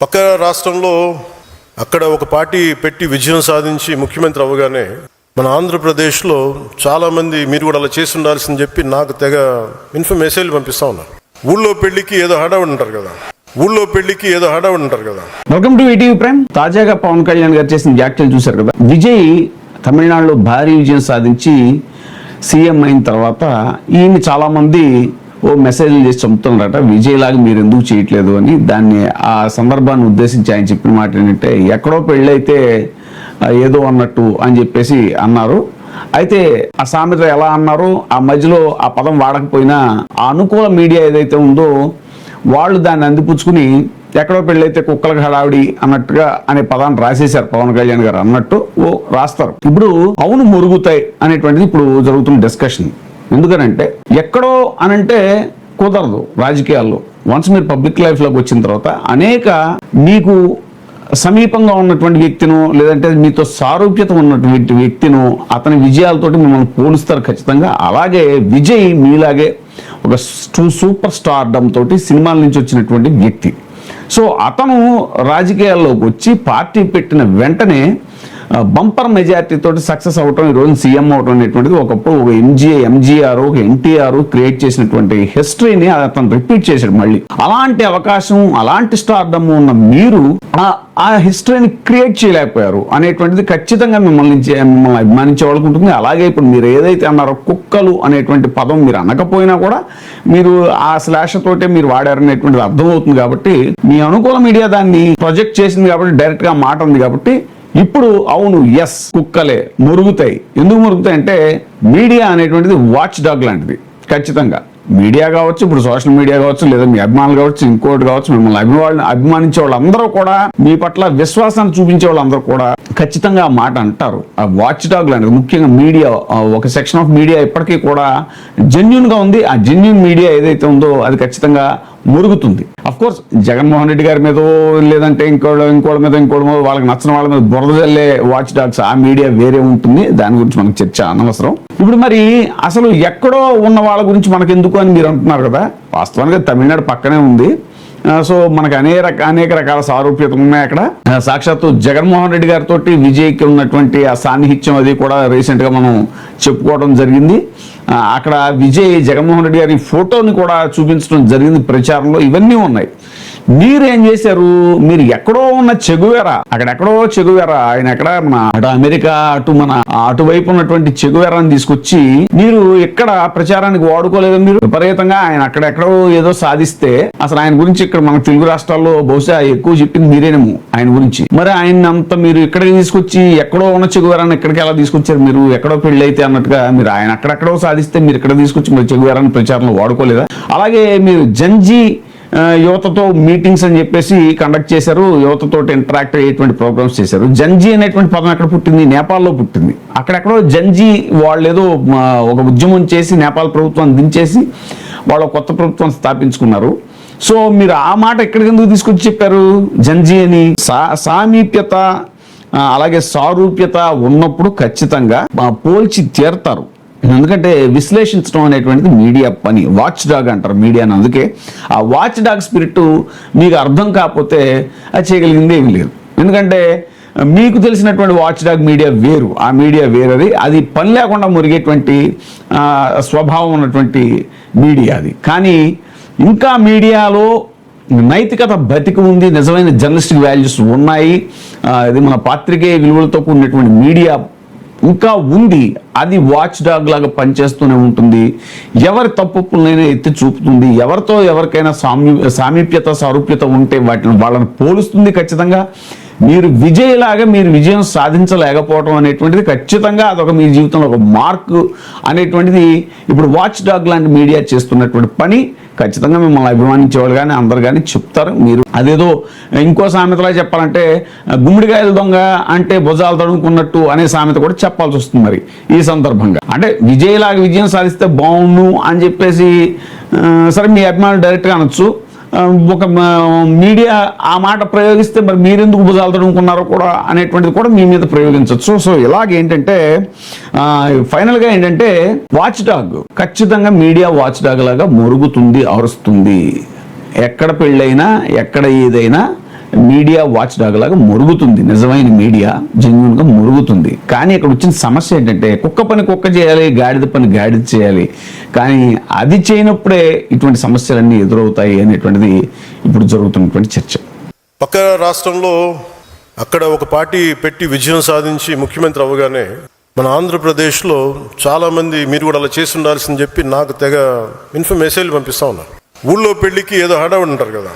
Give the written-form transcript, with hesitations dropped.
పక్క రాష్ట్రంలో అక్కడ ఒక పార్టీ పెట్టి విజయం సాధించి ముఖ్యమంత్రి అవ్వగానే మన ఆంధ్రప్రదేశ్లో చాలామంది మీరు కూడా అలా చేసి ఉండాల్సిందని చెప్పి నాకు తెగ మెసేజ్లు పంపిస్తూ ఉన్నారు. ఊళ్ళో పెళ్లికి ఏదో హడావుడి ఉంటారు కదా. Welcome to ETV prime. తాజాగా పవన్ కళ్యాణ్ గారు చేసిన వ్యాఖ్యలు చూశారు కదా. విజయ్ తమిళనాడులో భారీ విజయం సాధించి సీఎం అయిన తర్వాత ఈయన చాలా మంది మెసేజ్లు చేసి చంపుతున్నారట, విజయ్ లాగా మీరు ఎందుకు చేయట్లేదు అని. దాన్ని ఆ సందర్భాన్ని ఉద్దేశించి ఆయన చెప్పిన మాట ఏంటంటే, ఎక్కడో పెళ్ళైతే ఏదో అన్నట్టు అని చెప్పేసి అన్నారు. అయితే ఆ సామెత ఎలా అన్నారు, ఆ మధ్యలో ఆ పదం వాడకపోయినా ఆ అనుకూల మీడియా ఏదైతే ఉందో వాళ్ళు దాన్ని అందిపుచ్చుకుని ఎక్కడో పెళ్ళైతే కుక్కలకు హడావిడి అన్నట్టుగా అనే పదాన్ని రాసేశారు. పవన్ కళ్యాణ్ గారు అన్నట్టు రాస్తారు. ఇప్పుడు అవును మురుగుతాయి అనేటువంటిది ఇప్పుడు జరుగుతున్న డిస్కషన్. ఎందుకనంటే ఎక్కడో అనంటే కుదరదు రాజకీయాల్లో. వన్స్ మీరు పబ్లిక్ లైఫ్లోకి వచ్చిన తర్వాత అనేక మీకు సమీపంగా ఉన్నటువంటి వ్యక్తిను, లేదంటే మీతో సారూప్యత ఉన్నటువంటి వ్యక్తిను, అతని విజయాలతోటి మిమ్మల్ని పోలుస్తారు ఖచ్చితంగా. అలాగే విజయ్ మీలాగే ఒక సూపర్ స్టార్డమ్ తోటి సినిమాల నుంచి వచ్చినటువంటి వ్యక్తి. సో అతను రాజకీయాల్లోకి వచ్చి పార్టీ పెట్టిన వెంటనే బంపర్ మెజారిటీ తోటి సక్సెస్ అవటం, ఈరోజు సీఎం అవటం అనేటువంటిది ఒకప్పుడు ఒక ఎంజీఆర్ ఒక ఎన్టీఆర్ క్రియేట్ చేసినటువంటి హిస్టరీని అతను రిపీట్ చేశాడు మళ్ళీ. అలాంటి అవకాశం, అలాంటి స్టార్డమ్ ఉన్న మీరు ఆ హిస్టరీని క్రియేట్ చేయలేకపోయారు అనేటువంటిది ఖచ్చితంగా మిమ్మల్ని అభిమానించే వాళ్ళకు ఉంటుంది. అలాగే ఇప్పుడు మీరు ఏదైతే అన్నారో కుక్కలు అనేటువంటి పదం మీరు అనకపోయినా కూడా మీరు ఆ స్లాష్ తోటే మీరు వాడారనేటువంటిది అర్థమవుతుంది. కాబట్టి మీ అనుకూల మీడియా దాన్ని ప్రొజెక్ట్ చేసింది కాబట్టి, డైరెక్ట్ గా మాట ఉంది కాబట్టి ఇప్పుడు అవును ఎస్ కుక్కలే మురుగుతాయి. ఎందుకు మురుగుతాయి అంటే మీడియా అనేటువంటిది వాచ్ డాగ్ లాంటిది. ఖచ్చితంగా మీడియా కావచ్చు, ఇప్పుడు సోషల్ మీడియా కావచ్చు, లేదా మీ అభిమానులు కావచ్చు, ఇంకోటి కావచ్చు, మిమ్మల్ని అభిమానించే వాళ్ళందరూ కూడా, మీ పట్ల విశ్వాసాన్ని చూపించే వాళ్ళందరూ కూడా ఖచ్చితంగా ఆ మాట అంటారు. ఆ వాచ్ డాగ్ లాంటిది. ముఖ్యంగా మీడియా, ఒక సెక్షన్ ఆఫ్ మీడియా ఇప్పటికీ కూడా జెన్యూన్ గా ఉంది. ఆ జెన్యూన్ మీడియా ఏదైతే ఉందో అది ఖచ్చితంగా మురుగుతుంది. అఫ్ కోర్స్ జగన్మోహన్ రెడ్డి గారి మీద, లేదంటే ఇంకోళ్ళ మీద వాళ్ళకి నచ్చిన వాళ్ళ మీద బురద జల్లే వాచ్ డాగ్స్, ఆ మీడియా వేరే ఉంటుంది. దాని గురించి మనకు చర్చ అనవసరం. ఇప్పుడు మరి అసలు ఎక్కడో ఉన్న వాళ్ళ గురించి మనకు ఎందుకు అని మీరు అంటున్నారు కదా. వాస్తవానికి తమిళనాడు పక్కనే ఉంది. సో మనకు అనేక రకాల సారూప్యతలు ఉన్నాయి అక్కడ. సాక్షాత్తు జగన్మోహన్ రెడ్డి గారితో విజయ్కి ఉన్నటువంటి ఆ సాన్నిహిత్యం అది కూడా రీసెంట్ గా మనం చెప్పుకోవడం జరిగింది. అక్కడ విజయ్ జగన్మోహన్ రెడ్డి గారి ఫోటోని కూడా చూపించడం జరిగింది ప్రచారంలో. ఇవన్నీ ఉన్నాయి. మీరేం చేశారు, మీరు ఎక్కడో ఉన్న చెగువేరా, అక్కడెక్కడో చెగువేరా, ఆయన ఎక్కడ మన అటు అమెరికా అటువైపు ఉన్నటువంటి చెగువేరాని తీసుకొచ్చి మీరు ఎక్కడ ప్రచారానికి వాడుకోలేదు. మీరు విపరీతంగా ఆయన అక్కడెక్కడో ఏదో సాధిస్తే అసలు ఆయన గురించి ఇక్కడ మన తెలుగు రాష్ట్రాల్లో బహుశా ఎక్కువ చెప్పింది మీరేనేమో ఆయన గురించి. మరి ఆయన అంత మీరు ఇక్కడికి తీసుకొచ్చి ఎక్కడో ఉన్న చెగువేరాన్ని ఇక్కడికి ఎలా తీసుకొచ్చారు? మీరు ఎక్కడో పెళ్లి అయితే అన్నట్టుగా మీరు ఆయన అక్కడెక్కడో సాధిస్తే మీరు ఇక్కడ తీసుకొచ్చి మీరు చెగువేరాన్ని ప్రచారంలో వాడుకోలేదా? అలాగే మీరు జంజీ యువతతో మీటింగ్స్ అని చెప్పేసి కండక్ట్ చేశారు, యువతతో ఇంటరాక్ట్ అయ్యేటువంటి ప్రోగ్రామ్స్ చేశారు. జంజీ అనేటువంటి పదం ఎక్కడ పుట్టింది? నేపాల్లో పుట్టింది. అక్కడెక్కడో జంజీ వాళ్ళు ఏదో ఒక ఉద్యమం చేసి నేపాల్ ప్రభుత్వాన్ని దించేసి వాళ్ళు కొత్త ప్రభుత్వం స్థాపించుకున్నారు. సో మీరు ఆ మాట ఎక్కడికి ఎందుకు తీసుకొచ్చి చెప్పారు జంజీ అని? సామీప్యత అలాగే సారూప్యత ఉన్నప్పుడు ఖచ్చితంగా పోల్చి తీరతారు. ఎందుకంటే విశ్లేషించడం అనేటువంటిది మీడియా పని. వాచ్ డాగ్ అంటారు మీడియాని. అందుకే ఆ వాచ్ డాగ్ స్పిరిట్ మీకు అర్థం కాకపోతే అది చేయగలిగింది ఏమీ లేదు. ఎందుకంటే మీకు తెలిసినటువంటి వాచ్ డాగ్ మీడియా వేరు, ఆ మీడియా వేరది. అది పని లేకుండా మురిగేటువంటి స్వభావం ఉన్నటువంటి మీడియా అది. కానీ ఇంకా మీడియాలో నైతికత బతికి ఉంది, నిజమైన జర్నలిస్టిక్ వాల్యూస్ ఉన్నాయి, ఇది మన పాత్రికేయ విలువలతో కూడినటువంటి మీడియా ఇంకా ఉంది. అది వాచ్ డాగ్ లాగా పనిచేస్తూనే ఉంటుంది. ఎవరి తప్పులైనా ఎత్తి చూపుతుంది. ఎవరితో ఎవరికైనా సామీప్యత సారూప్యత ఉంటే వాళ్ళని పోలుస్తుంది ఖచ్చితంగా. మీరు విజయ్ లాగా మీరు విజయం సాధించలేకపోవడం అనేటువంటిది ఖచ్చితంగా అదొక మీ జీవితంలో ఒక మార్క్ అనేటువంటిది ఇప్పుడు వాచ్ డాగ్ లాంటి మీడియా చేస్తున్నటువంటి పని. ఖచ్చితంగా మిమ్మల్ని అభిమానించేవాళ్ళు కానీ అందరు కానీ చెప్తారు. మీరు అదేదో ఇంకో సామెతలా చెప్పాలంటే గుమ్మడికాయల దొంగ అంటే భుజాలు తడుముకున్నట్టు అనే సామెత కూడా చెప్పాల్సి వస్తుంది. మరి ఈ సందర్భంగా అంటే విజయ్ లాగా విజయం సాధిస్తే బాగుండు అని చెప్పేసి సరే మీ అభిమానులు డైరెక్ట్గా అనొచ్చు. ఒక మీడియా ఆ మాట ప్రయోగిస్తే మరి మీరెందుకు భుజాలు తడుముకున్నారో కూడా అనేటువంటిది కూడా మీ మీద ప్రయోగించవచ్చు. సో ఇలాగేంటంటే ఫైనల్గా ఏంటంటే వాచ్ డాగ్ ఖచ్చితంగా మీడియా వాచ్ డాగ్ లాగా మురుగుతుంది, అరుస్తుంది. ఎక్కడ పెళ్ళైనా ఎక్కడ ఏదైనా మీడియా వాచ్ డాగ్ లాగా మురుగుతుంది. నిజమైన మీడియా జెన్యున్ గా మురుగుతుంది. కానీ ఇక్కడ వచ్చిన సమస్య ఏంటంటే కుక్క పని కుక్క చేయాలి, గాడిద పని గాడిద చేయాలి. కానీ అది చేయనప్పుడే ఇటువంటి సమస్యలన్నీ ఎదురవుతాయి అనేటువంటిది ఇప్పుడు జరుగుతున్నటువంటి చర్చ. పక్క రాష్ట్రంలో అక్కడ ఒక పార్టీ పెట్టి విజయం సాధించి ముఖ్యమంత్రి అవ్వగానే మన ఆంధ్రప్రదేశ్లో చాలామంది మీరు కూడా అలా చేసి ఉండాల్సింది చెప్పి నాకు తెగ మెసేజ్లు పంపిస్తూ ఉన్నారు. ఊళ్ళో పెళ్ళికి ఏదో హడావుడి ఉంటారు కదా.